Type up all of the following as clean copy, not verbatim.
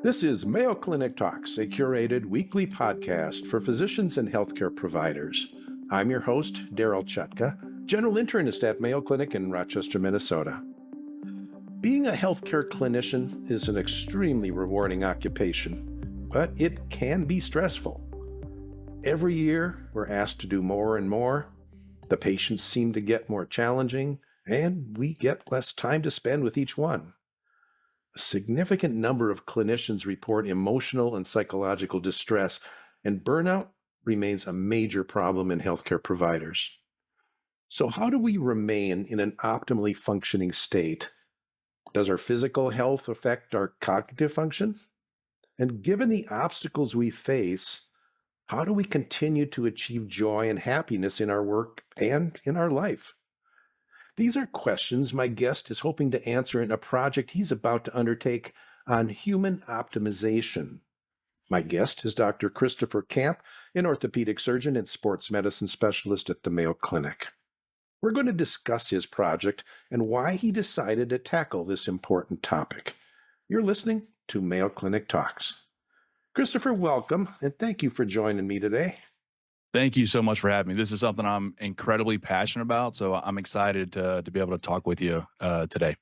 This is Mayo Clinic Talks, a curated weekly podcast for physicians and healthcare providers. I'm your host, Daryl Chutka, general internist at Mayo Clinic in Rochester, Minnesota. Being a healthcare clinician is an extremely rewarding occupation, but it can be stressful. Every year, we're asked to do more and more. The patients seem to get more challenging, and we get less time to spend with each one. A significant number of clinicians report emotional and psychological distress, and burnout remains a major problem in healthcare providers. So how do we remain in an optimally functioning state? Does our physical health affect our cognitive function? And given the obstacles we face, how do we continue to achieve joy and happiness in our work and in our life? These are questions my guest is hoping to answer in a project he's about to undertake on human optimization. My guest is Dr. Christopher Camp, an orthopedic surgeon and sports medicine specialist at the Mayo Clinic. We're going to discuss his project and why he decided to tackle this important topic. You're listening to Mayo Clinic Talks. Christopher, welcome, and thank you for joining me today. Thank you so much for having me. This is something I'm incredibly passionate about, so I'm excited to be able to talk with you today.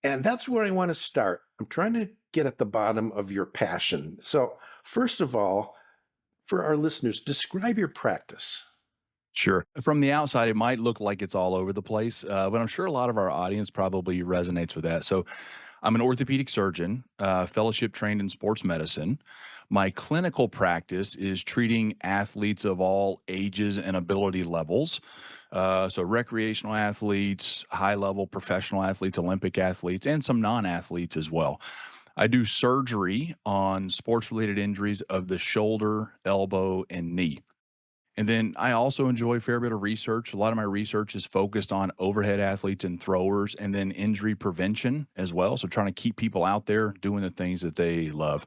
And that's where I want to start. I'm trying to get at the bottom of your passion. So first of all, for our listeners, describe your practice. Sure. From the outside, it might look like it's all over the place, but I'm sure a lot of our audience probably resonates with that. So I'm an orthopedic surgeon, fellowship trained in sports medicine. My clinical practice is treating athletes of all ages and ability levels. So recreational athletes, high level professional athletes, Olympic athletes, and some non-athletes as well. I do surgery on sports related injuries of the shoulder, elbow, and knee. And then I also enjoy a fair bit of research. A lot of my research is focused on overhead athletes and throwers and then injury prevention as well. So trying to keep people out there doing the things that they love.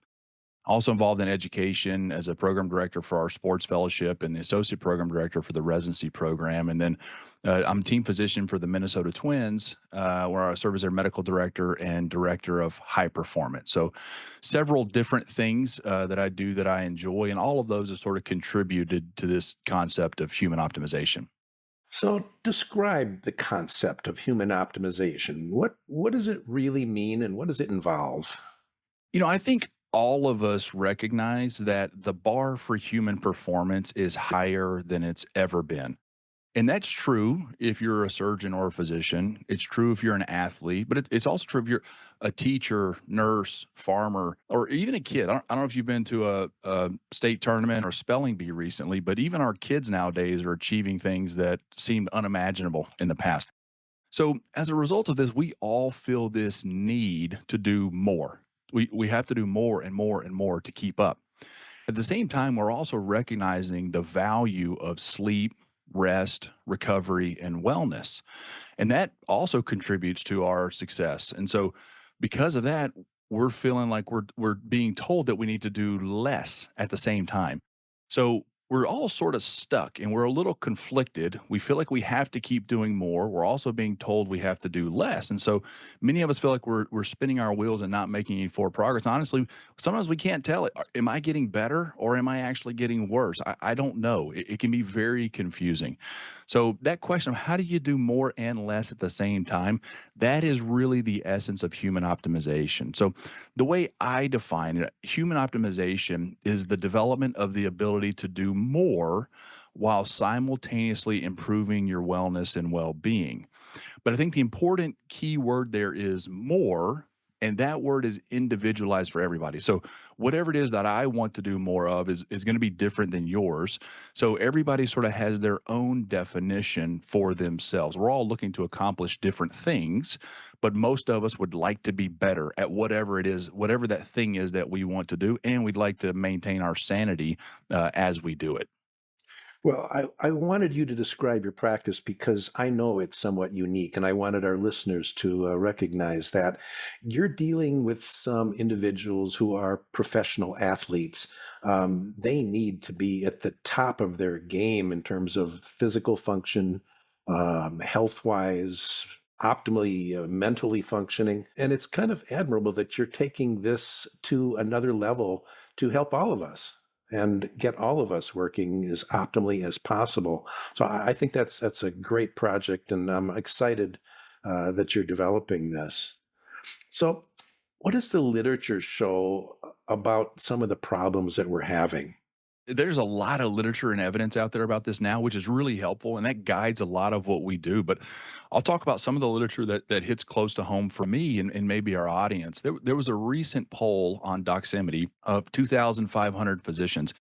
Also involved in education as a program director for our sports fellowship and the associate program director for the residency program. And then I'm team physician for the Minnesota Twins, where I serve as their medical director and director of high performance. So several different things that I do that I enjoy, and all of those have sort of contributed to this concept of human optimization. So describe the concept of human optimization. What does it really mean and what does it involve? I think all of us recognize that the bar for human performance is higher than it's ever been. And that's true if you're a surgeon or a physician. It's true if you're an athlete, but it's also true if you're a teacher, nurse, farmer, or even a kid. I don't know if you've been to a state tournament or spelling bee recently, but even our kids nowadays are achieving things that seemed unimaginable in the past. So as a result of this, we all feel this need to do more. We have to do more and more and more to keep up. At the same time, we're also recognizing the value of sleep, rest, recovery, and wellness. And that also contributes to our success. And so because of that, we're feeling like we're being told that we need to do less at the same time. So we're all sort of stuck and we're a little conflicted. We feel like we have to keep doing more. We're also being told we have to do less. And so many of us feel like we're spinning our wheels and not making any forward progress. Honestly, sometimes we can't tell it. Am I getting better or am I actually getting worse? I don't know. It can be very confusing. So that question of how do you do more and less at the same time, that is really the essence of human optimization. So the way I define it, human optimization is the development of the ability to do more while simultaneously improving your wellness and well-being. But I think the important key word there is more, and that word is individualized for everybody. So whatever it is that I want to do more of is going to be different than yours. So everybody sort of has their own definition for themselves. We're all looking to accomplish different things, but most of us would like to be better at whatever it is, whatever that thing is that we want to do, and we'd like to maintain our sanity as we do it. Well, I wanted you to describe your practice because I know it's somewhat unique, and I wanted our listeners to recognize that you're dealing with some individuals who are professional athletes. They need to be at the top of their game in terms of physical function, health-wise, optimally mentally functioning. And it's kind of admirable that you're taking this to another level to help all of us and get all of us working as optimally as possible. So I think that's a great project, and I'm excited that you're developing this. So, what does the literature show about some of the problems that we're having? There's a lot of literature and evidence out there about this now, which is really helpful, and that guides a lot of what we do. But I'll talk about some of the literature that hits close to home for me and maybe our audience. There was a recent poll on Doximity of 2,500 physicians,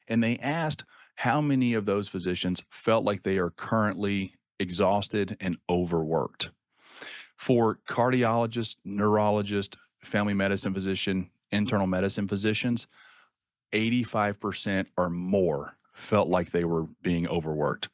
and they asked how many of those physicians felt like they are currently exhausted and overworked. For cardiologists, neurologists, family medicine physician, internal medicine physicians, 85% or more felt like they were being overworked.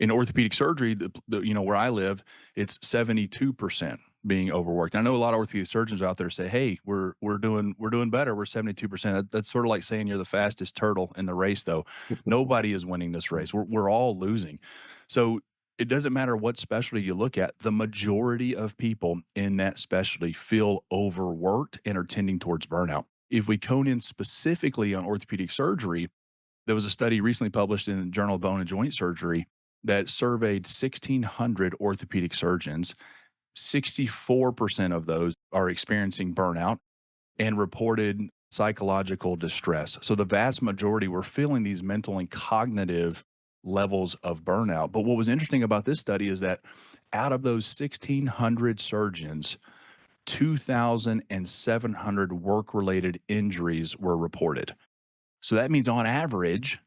In orthopedic surgery, where I live, it's 72% being overworked. I know a lot of orthopedic surgeons out there say, "Hey, we're doing better. We're 72%." That's sort of like saying you're the fastest turtle in the race, though. Nobody is winning this race. We're all losing. So it doesn't matter what specialty you look at. The majority of people in that specialty feel overworked and are tending towards burnout. If we cone in specifically on orthopedic surgery, there was a study recently published in the Journal of Bone and Joint Surgery that surveyed 1,600 orthopedic surgeons. 64% of those are experiencing burnout and reported psychological distress. So the vast majority were feeling these mental and cognitive levels of burnout. But what was interesting about this study is that out of those 1,600 surgeons, 2,700 work related injuries were reported. So that means on average,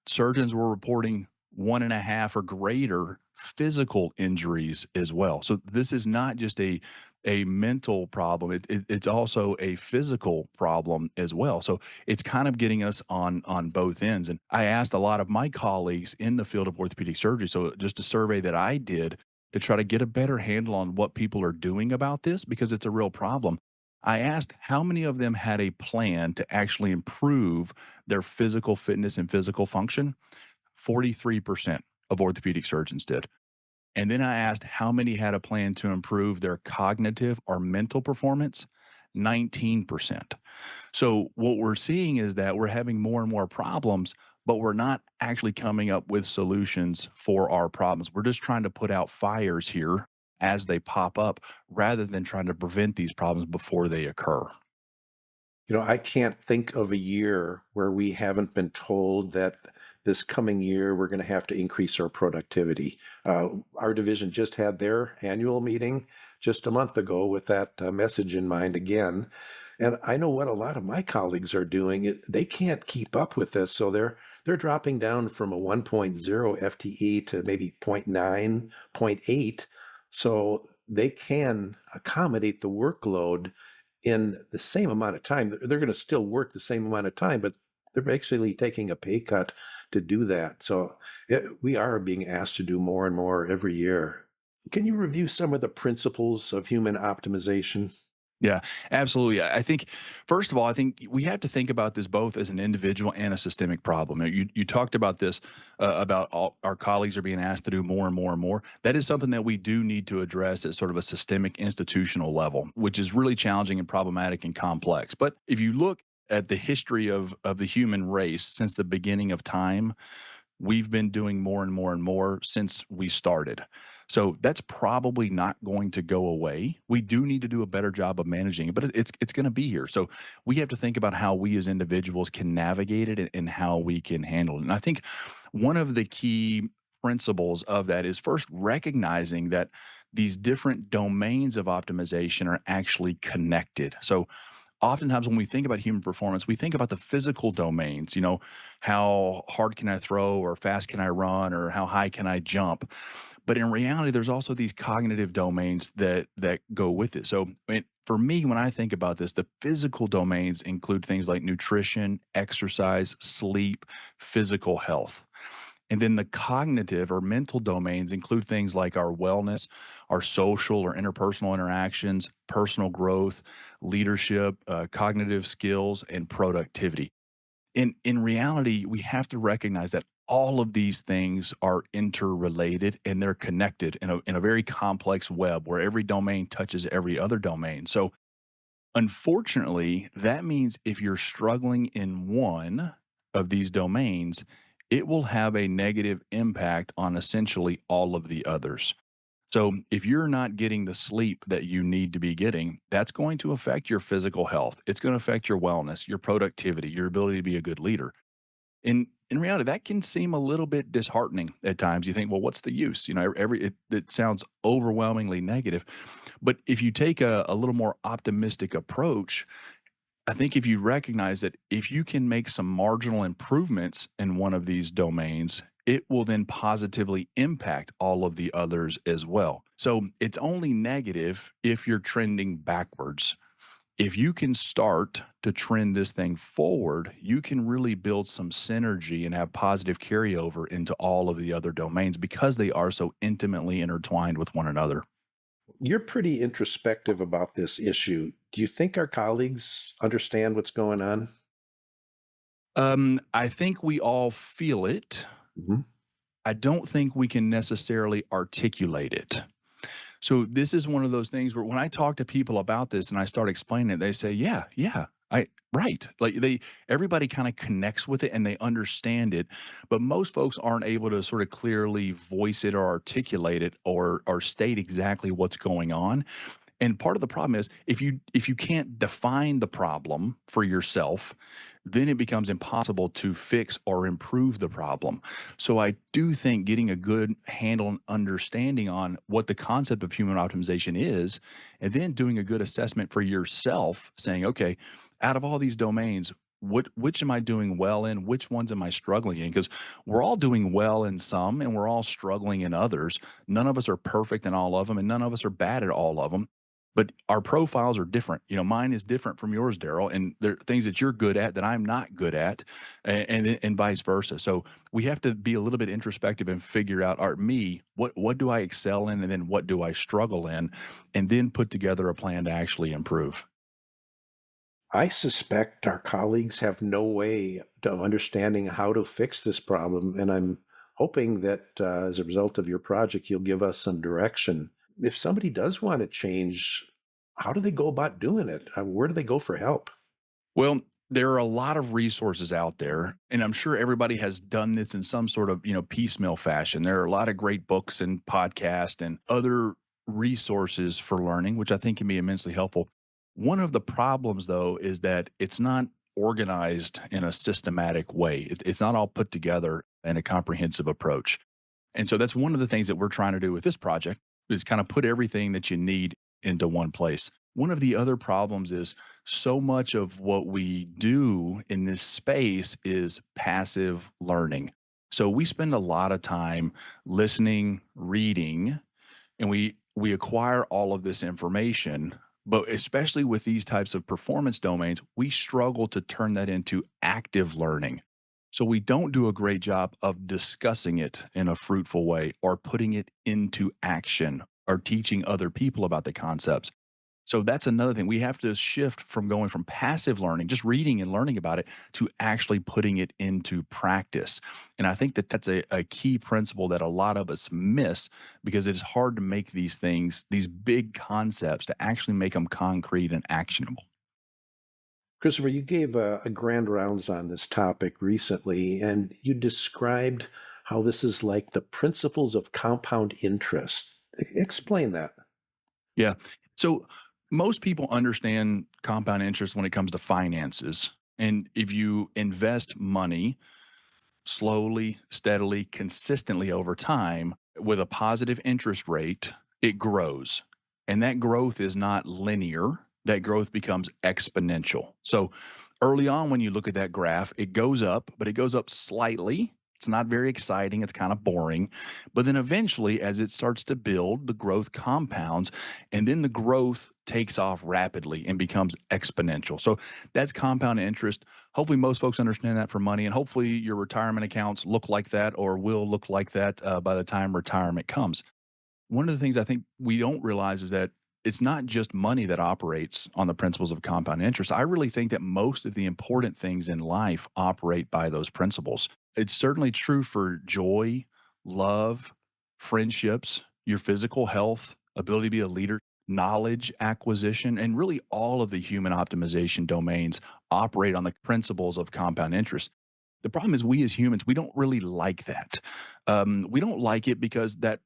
surgeons were reporting 1.5 or greater physical injuries as well. So this is not just a mental problem; it's also a physical problem as well. So it's kind of getting us on both ends. And I asked a lot of my colleagues in the field of orthopedic surgery. So just a survey that I did to try to get a better handle on what people are doing about this because it's a real problem. I asked how many of them had a plan to actually improve their physical fitness and physical function. 43% of orthopedic surgeons did. And then I asked how many had a plan to improve their cognitive or mental performance. 19%. So what we're seeing is that we're having more and more problems, but we're not actually coming up with solutions for our problems. We're just trying to put out fires here as they pop up rather than trying to prevent these problems before they occur. I can't think of a year where we haven't been told that this coming year we're going to have to increase our productivity. Our division just had their annual meeting just a month ago with that message in mind again. And I know what a lot of my colleagues are doing. They can't keep up with this, so they're dropping down from a 1.0 FTE to maybe zero point 0.9, zero point 0.8, so they can accommodate the workload in the same amount of time. They're going to still work the same amount of time, but they're basically taking a pay cut to do that. So we are being asked to do more and more every year. Can you review some of the principles of human optimization? Yeah, absolutely. I think, first of all, I think we have to think about this both as an individual and a systemic problem. You talked about this about all our colleagues are being asked to do more and more and more. That is something that we do need to address at sort of a systemic institutional level, which is really challenging and problematic and complex. But if you look at the history of the human race since the beginning of time, we've been doing more and more and more since we started. So that's probably not going to go away. We do need to do a better job of managing it, but it's going to be here. So we have to think about how we as individuals can navigate it and how we can handle it. And I think one of the key principles of that is first recognizing that these different domains of optimization are actually connected. So oftentimes when we think about human performance, we think about the physical domains, how hard can I throw or fast can I run or how high can I jump? But in reality, there's also these cognitive domains that go with it. So for me, when I think about this, the physical domains include things like nutrition, exercise, sleep, physical health. And then the cognitive or mental domains include things like our wellness, our social or interpersonal interactions, personal growth, leadership, cognitive skills, and productivity. In reality, we have to recognize that all of these things are interrelated and they're connected in a very complex web where every domain touches every other domain. So, unfortunately, that means if you're struggling in one of these domains, it will have a negative impact on essentially all of the others. So, if you're not getting the sleep that you need to be getting, that's going to affect your physical health. It's going to affect your wellness, your productivity, your ability to be a good leader. In reality, that can seem a little bit disheartening at times. You think, well, what's the use? It sounds overwhelmingly negative. But if you take a little more optimistic approach, I think if you recognize that if you can make some marginal improvements in one of these domains, it will then positively impact all of the others as well. So it's only negative if you're trending backwards. If you can start to trend this thing forward, you can really build some synergy and have positive carryover into all of the other domains because they are so intimately intertwined with one another. You're pretty introspective about this issue. Do you think our colleagues understand what's going on? I think we all feel it. Mhm. I don't think we can necessarily articulate it. So this is one of those things where when I talk to people about this and I start explaining it, they say, "Yeah, yeah, I right." Like everybody kind of connects with it and they understand it, but most folks aren't able to sort of clearly voice it or articulate it or state exactly what's going on. And part of the problem is if you can't define the problem for yourself, then it becomes impossible to fix or improve the problem. So I do think getting a good handle and understanding on what the concept of human optimization is, and then doing a good assessment for yourself, saying, okay, out of all these domains, which am I doing well in? Which ones am I struggling in? Because we're all doing well in some and we're all struggling in others. None of us are perfect in all of them, and none of us are bad at all of them, but our profiles are different. Mine is different from yours, Daryl, and there are things that you're good at that I'm not good at, and vice versa. So we have to be a little bit introspective and figure out, art me, what do I excel in, and then what do I struggle in, and then put together a plan to actually improve. I suspect our colleagues have no way of understanding how to fix this problem, and I'm hoping that as a result of your project, you'll give us some direction. If somebody does want to change, how do they go about doing it? Where do they go for help? Well, there are a lot of resources out there, and I'm sure everybody has done this in some sort of, piecemeal fashion. There are a lot of great books and podcasts and other resources for learning, which I think can be immensely helpful. One of the problems, though, is that it's not organized in a systematic way. It's not all put together in a comprehensive approach. And so that's one of the things that we're trying to do with this project is kind of put everything that you need into one place. One of the other problems is so much of what we do in this space is passive learning. So we spend a lot of time listening, reading, and we acquire all of this information, but especially with these types of performance domains, we struggle to turn that into active learning. So we don't do a great job of discussing it in a fruitful way or putting it into action or teaching other people about the concepts. So that's another thing. We have to shift from going from passive learning, just reading and learning about it, to actually putting it into practice. And I think that that's a key principle that a lot of us miss because it is hard to make these things, these big concepts, to actually make them concrete and actionable. Christopher, you gave a grand rounds on this topic recently, and you described how this is like the principles of compound interest. Explain that. Yeah. So most people understand compound interest when it comes to finances. And if you invest money slowly, steadily, consistently over time with a positive interest rate, it grows. And that growth is not linear, that growth becomes exponential. So early on, when you look at that graph, it goes up, but it goes up slightly. It's not very exciting. It's kind of boring. But then eventually, as it starts to build, the growth compounds, and then the growth takes off rapidly and becomes exponential. So that's compound interest. Hopefully, most folks understand that for money, and hopefully, your retirement accounts look like that or will look like that by the time retirement comes. One of the things I think we don't realize is that it's not just money that operates on the principles of compound interest. I really think that most of the important things in life operate by those principles. It's certainly true for joy, love, friendships, your physical health, ability to be a leader, knowledge acquisition, and really all of the human optimization domains operate on the principles of compound interest. The problem is we as humans, we don't really like that. We don't like it because that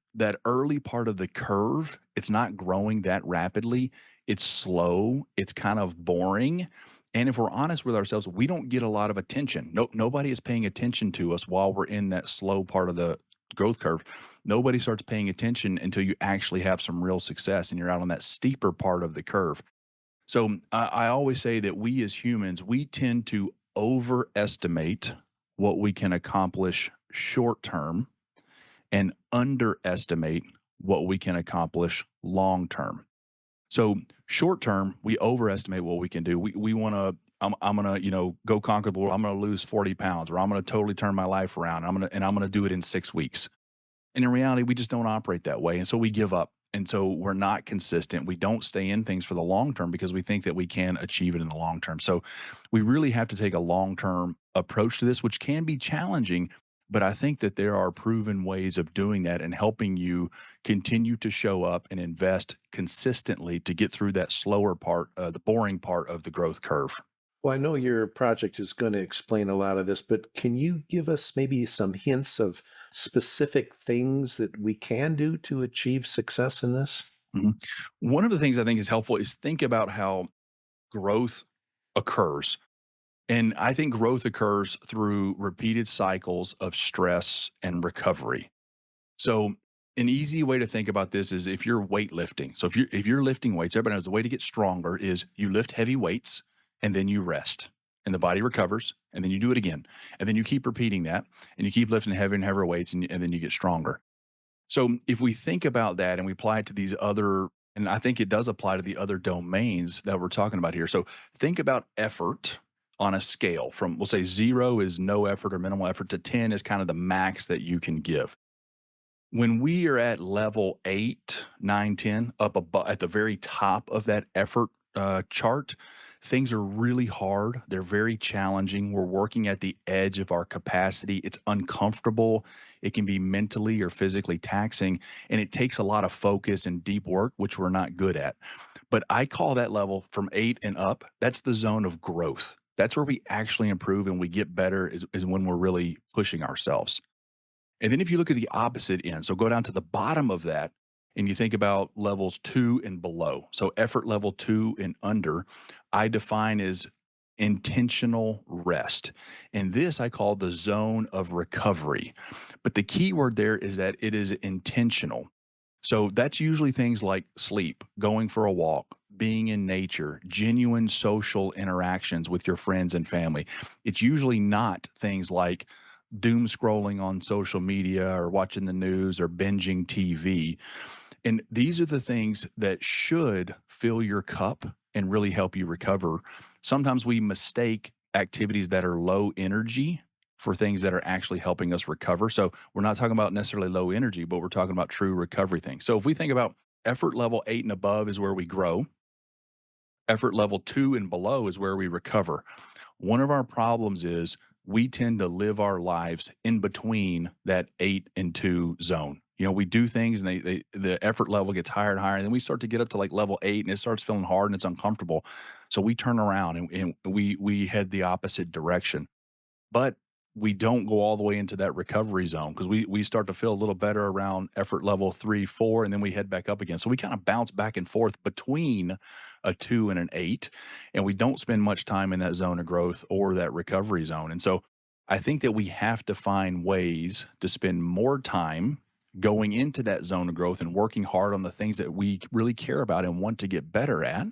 early part of the curve, it's not growing that rapidly. It's slow. It's kind of boring. And if we're honest with ourselves, we don't get a lot of attention. Nobody is paying attention to us while we're in that slow part of the growth curve. Nobody starts paying attention until you actually have some real success and you're out on that steeper part of the curve. So I always say that we as humans, we tend to overestimate what we can accomplish short term and underestimate what we can accomplish long term. So short term, we overestimate what we can do. We want to. I'm gonna go conquer the world. I'm gonna lose 40 pounds, or I'm gonna totally turn my life around. I'm gonna do it in 6 weeks. And in reality, we just don't operate that way. And so we give up. And so we're not consistent. We don't stay in things for the long term because we think that we can achieve it in the long term. So we really have to take a long term approach to this, which can be challenging. But I think that there are proven ways of doing that and helping you continue to show up and invest consistently to get through that slower part, the boring part of the growth curve. Well, I know your project is going to explain a lot of this, but can you give us maybe some hints of specific things that we can do to achieve success in this? Mhm. One of the things I think is helpful is think about how growth occurs. And I think growth occurs through repeated cycles of stress and recovery. So an easy way to think about this is if you're weightlifting. So if you're lifting weights, everybody knows the way to get stronger is you lift heavy weights and then you rest. And the body recovers, and then you do it again. And then you keep repeating that, and you keep lifting heavier and heavier weights, and then you get stronger. So if we think about that and we apply it to these other, and I think it does apply to the other domains that we're talking about here. So think about effort on a scale from, we'll say 0 is no effort or minimal effort to 10 is kind of the max that you can give. When we are at level 8, 9, 10, up above at the very top of that effort chart, things are really hard. They're very challenging. We're working at the edge of our capacity. It's uncomfortable. It can be mentally or physically taxing, and it takes a lot of focus and deep work, which we're not good at. But I call that level from 8 and up, that's the zone of growth. That's where we actually improve and we get better is when we're really pushing ourselves. And then if you look at the opposite end, so go down to the bottom of that and you think about levels 2 and below. So effort level 2 and under, I define as intentional rest. And this I call the zone of recovery. But the key word there is that it is intentional. So that's usually things like sleep, going for a walk, being in nature, genuine social interactions with your friends and family. It's usually not things like doom scrolling on social media or watching the news or binging TV. And these are the things that should fill your cup and really help you recover. Sometimes we mistake activities that are low energy for things that are actually helping us recover. So we're not talking about necessarily low energy, but we're talking about true recovery things. So if we think about effort level 8 and above is where we grow, effort level 2 and below is where we recover. One of our problems is we tend to live our lives in between that 8 and 2 zone. We do things and the effort level gets higher and higher. And then we start to get up to like level 8 and it starts feeling hard and it's uncomfortable. So we turn around and we head the opposite direction. But we don't go all the way into that recovery zone because we start to feel a little better around effort level 3, 4, and then we head back up again. So we kind of bounce back and forth between a 2 and an 8, and we don't spend much time in that zone of growth or that recovery zone. And so I think that we have to find ways to spend more time going into that zone of growth and working hard on the things that we really care about and want to get better at.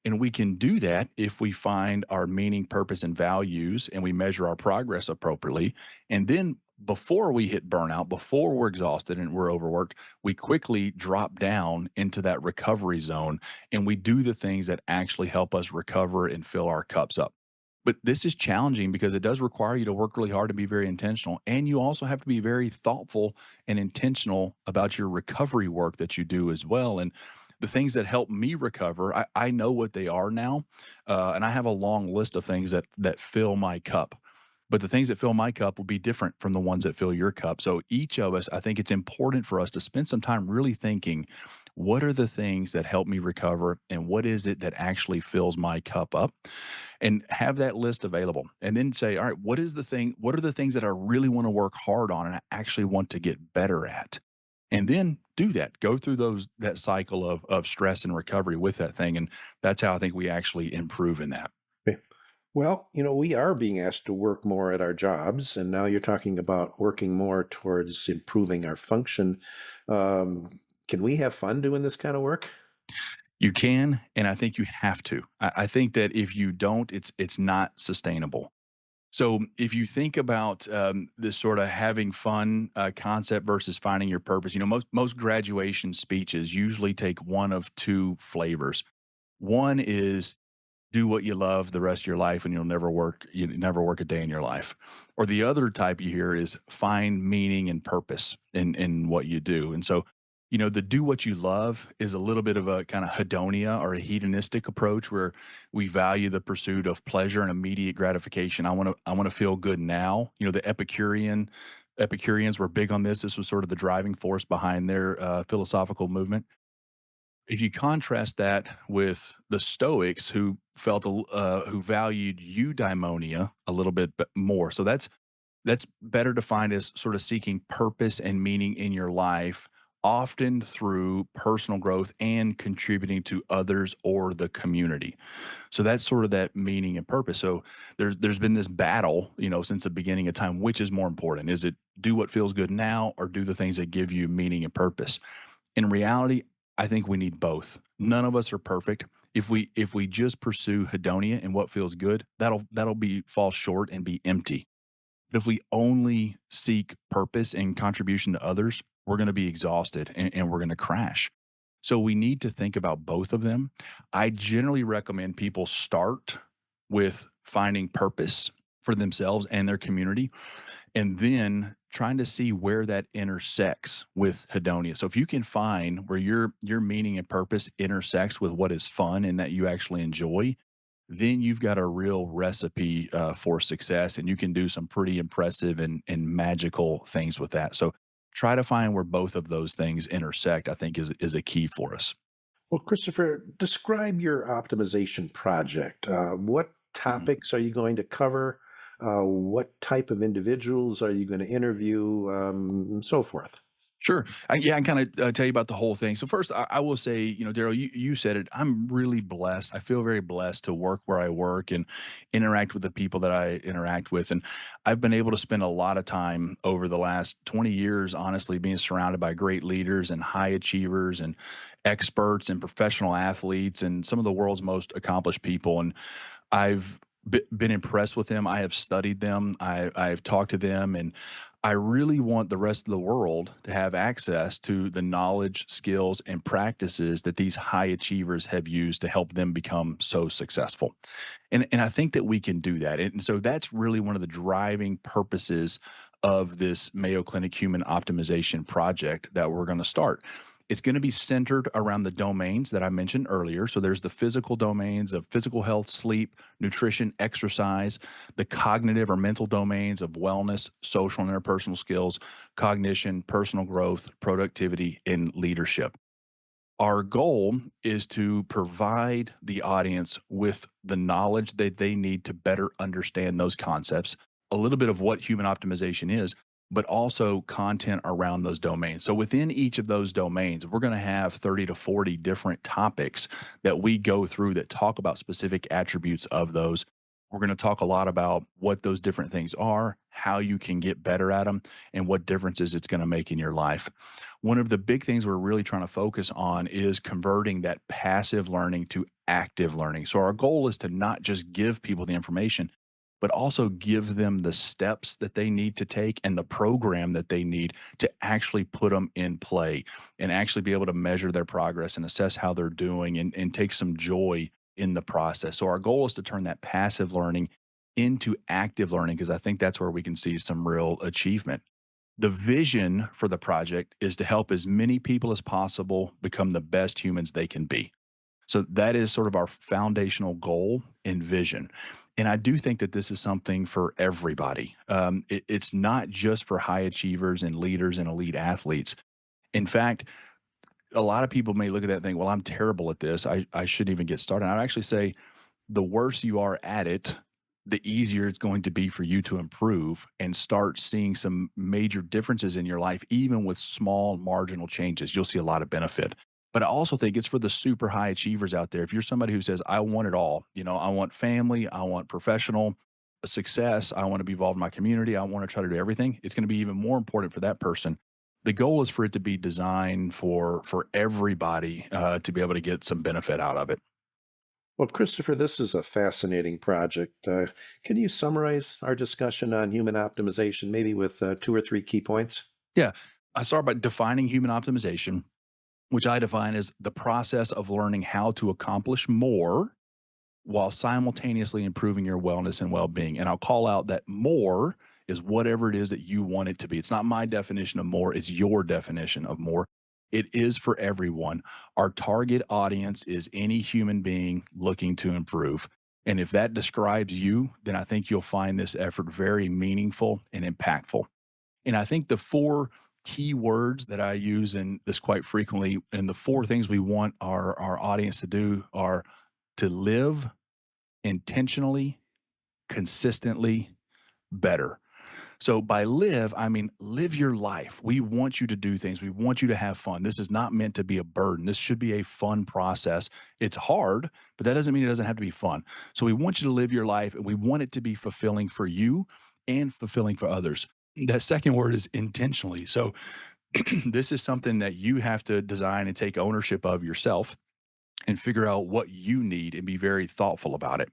And we can do that if we find our meaning, purpose, and values and we measure our progress appropriately. And then before we hit burnout, before we're exhausted and we're overworked, we quickly drop down into that recovery zone and we do the things that actually help us recover and fill our cups up. But this is challenging because it does require you to work really hard and be very intentional. And you also have to be very thoughtful and intentional about your recovery work that you do as well. And the things that help me recover, I know what they are now, and I have a long list of things that fill my cup. But the things that fill my cup will be different from the ones that fill your cup. So each of us, I think it's important for us to spend some time really thinking, what are the things that help me recover, and what is it that actually fills my cup up? And have that list available. And then say, all right, what are the things that I really want to work hard on and I actually want to get better at? And then do that. Go through that cycle of stress and recovery with that thing. And that's how I think we actually improve in that. Okay. Well, we are being asked to work more at our jobs, and now you're talking about working more towards improving our function. Can we have fun doing this kind of work? You can, and I think you have to. I think that if you don't, it's not sustainable. So if you think about this sort of having fun concept versus finding your purpose, most graduation speeches usually take one of two flavors. One is do what you love the rest of your life and you never work a day in your life. Or the other type you hear is find meaning and purpose in what you do. And so, the do what you love is a little bit of a kind of hedonia or a hedonistic approach where we value the pursuit of pleasure and immediate gratification. I want to feel good now. The Epicureans were big on this. This was sort of the driving force behind their philosophical movement. If you contrast that with the Stoics, who valued eudaimonia a little bit more, so that's better defined as sort of seeking purpose and meaning in your life, often through personal growth and contributing to others or the community. So that's sort of that meaning and purpose. So there's been this battle, since the beginning of time. Which is more important? Is it do what feels good now, or do the things that give you meaning and purpose? In reality, I think we need both. None of us are perfect. If we just pursue hedonia and what feels good, that'll be fall short and be empty. But if we only seek purpose and contribution to others, we're going to be exhausted and we're going to crash. So we need to think about both of them. I generally recommend people start with finding purpose for themselves and their community, and then trying to see where that intersects with hedonia. So if you can find where your meaning and purpose intersects with what is fun and that you actually enjoy, then you've got a real recipe for success, and you can do some pretty impressive and magical things with that. So try to find where both of those things intersect. I think is a key for us. Well, Christopher, describe your optimization project. What Mhm. topics are you going to cover? What type of individuals are you going to interview? And so forth. Sure. Yeah, I can kind of tell you about the whole thing. So first, I will say, Daryl, you said it. I'm really blessed. I feel very blessed to work where I work and interact with the people that I interact with. And I've been able to spend a lot of time over the last 20 years, honestly, being surrounded by great leaders and high achievers and experts and professional athletes and some of the world's most accomplished people. And I've been impressed with them. I have studied them. I've talked to them, and I really want the rest of the world to have access to the knowledge, skills, and practices that these high achievers have used to help them become so successful. And I think that we can do that. And so that's really one of the driving purposes of this Mayo Clinic Human Optimization project that we're going to start. It's going to be centered around the domains that I mentioned earlier. So there's the physical domains of physical health, sleep, nutrition, exercise, the cognitive or mental domains of wellness, social and interpersonal skills, cognition, personal growth, productivity, and leadership. Our goal is to provide the audience with the knowledge that they need to better understand those concepts, a little bit of what human optimization is, but also content around those domains. So within each of those domains, we're going to have 30 to 40 different topics that we go through that talk about specific attributes of those. We're going to talk a lot about what those different things are, how you can get better at them, and what differences it's going to make in your life. One of the big things we're really trying to focus on is converting that passive learning to active learning. So our goal is to not just give people the information, but also give them the steps that they need to take and the program that they need to actually put them in play and actually be able to measure their progress and assess how they're doing and take some joy in the process. So our goal is to turn that passive learning into active learning because I think that's where we can see some real achievement. The vision for the project is to help as many people as possible become the best humans they can be. So that is sort of our foundational goal and vision. And I do think that this is something for everybody. It's not just for high achievers and leaders and elite athletes. In fact, a lot of people may look at that and think, well, I'm terrible at this. I shouldn't even get started. I'd actually say the worse you are at it, the easier it's going to be for you to improve and start seeing some major differences in your life, even with small marginal changes. You'll see a lot of benefit. But I also think it's for the super high achievers out there. If you're somebody who says, I want it all, I want family, I want professional success, I want to be involved in my community, I want to try to do everything, it's going to be even more important for that person. The goal is for it to be designed for everybody to be able to get some benefit out of it. Well, Christopher, this is a fascinating project. Can you summarize our discussion on human optimization, maybe with 2 or 3 key points? Yeah. I start by defining human optimization, which I define as the process of learning how to accomplish more while simultaneously improving your wellness and well-being. And I'll call out that more is whatever it is that you want it to be. It's not my definition of more, it's your definition of more. It is for everyone. Our target audience is any human being looking to improve. And if that describes you, then I think you'll find this effort very meaningful and impactful. And I think the 4 key words that I use in this quite frequently, and the 4 things we want our audience to do are to live intentionally, consistently, better. So by live, I mean live your life. We want you to do things. We want you to have fun. This is not meant to be a burden. This should be a fun process. It's hard, but that doesn't mean it doesn't have to be fun. So we want you to live your life, and we want it to be fulfilling for you and fulfilling for others. That second word is intentionally. So this is something that you have to design and take ownership of yourself and figure out what you need and be very thoughtful about it.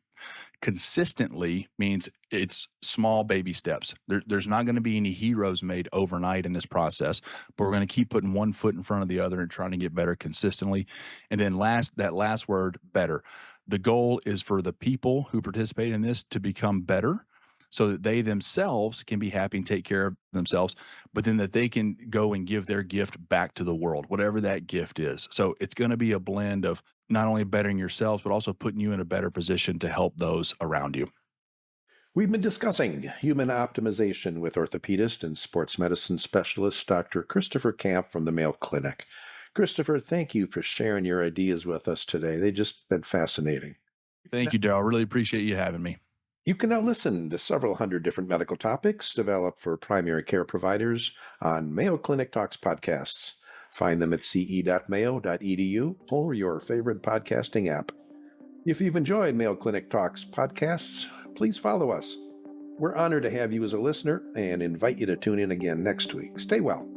Consistently means it's small baby steps. There's not going to be any heroes made overnight in this process, but we're going to keep putting one foot in front of the other and trying to get better consistently. And then that last word, better. The goal is for the people who participate in this to become better so that they themselves can be happy and take care of themselves, but then that they can go and give their gift back to the world, whatever that gift is. So it's going to be a blend of not only bettering yourselves, but also putting you in a better position to help those around you. We've been discussing human optimization with orthopedist and sports medicine specialist Dr. Christopher Camp from the Mayo Clinic. Christopher, thank you for sharing your ideas with us today. They've just been fascinating. Thank you, Daryl. Really appreciate you having me. You can now listen to several hundred different medical topics developed for primary care providers on Mayo Clinic Talks podcasts. Find them at ce.mayo.edu or your favorite podcasting app. If you've enjoyed Mayo Clinic Talks podcasts, please follow us. We're honored to have you as a listener and invite you to tune in again next week. Stay well.